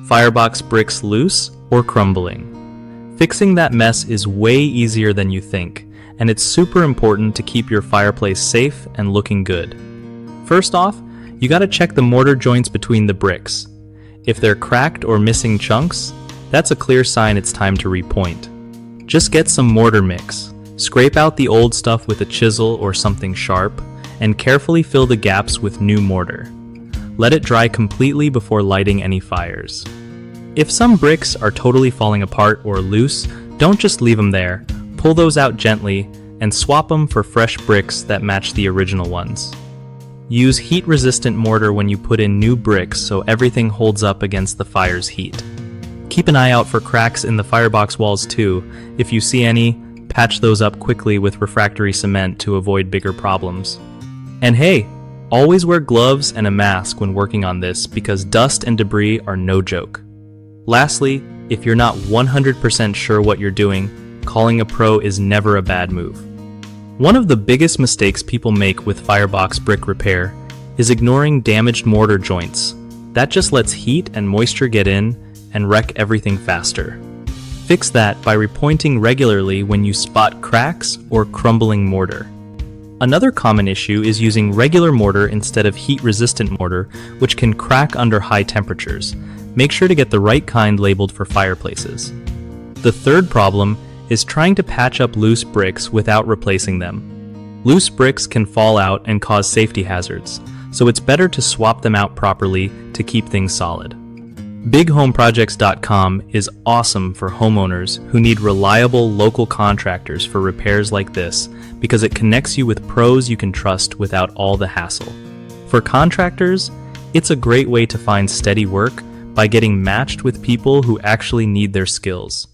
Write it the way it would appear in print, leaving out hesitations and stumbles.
Firebox bricks loose or crumbling. Fixing that mess is way easier than you think, and it's super important to keep your fireplace safe and looking good. First off, you gotta check the mortar joints between the bricks. If they're cracked or missing chunks, that's a clear sign it's time to repoint. Just get some mortar mix, scrape out the old stuff with a chisel or something sharp, and carefully fill the gaps with new mortar. Let it dry completely before lighting any fires. If some bricks are totally falling apart or loose, don't just leave them there. Pull those out gently and swap them for fresh bricks that match the original ones. Use heat-resistant mortar when you put in new bricks so everything holds up against the fire's heat. Keep an eye out for cracks in the firebox walls too. If you see any, patch those up quickly with refractory cement to avoid bigger problems. And hey, always wear gloves and a mask when working on this because dust and debris are no joke. Lastly, if you're not 100% sure what you're doing, calling a pro is never a bad move. One of the biggest mistakes people make with firebox brick repair is ignoring damaged mortar joints. That just lets heat and moisture get in and wreck everything faster. Fix that by repointing regularly when you spot cracks or crumbling mortar. Another common issue is using regular mortar instead of heat-resistant mortar, which can crack under high temperatures. Make sure to get the right kind labeled for fireplaces. The third problem is trying to patch up loose bricks without replacing them. Loose bricks can fall out and cause safety hazards, so it's better to swap them out properly to keep things solid. BigHomeProjects.com is awesome for homeowners who need reliable local contractors for repairs like this because it connects you with pros you can trust without all the hassle. For contractors, it's a great way to find steady work by getting matched with people who actually need their skills.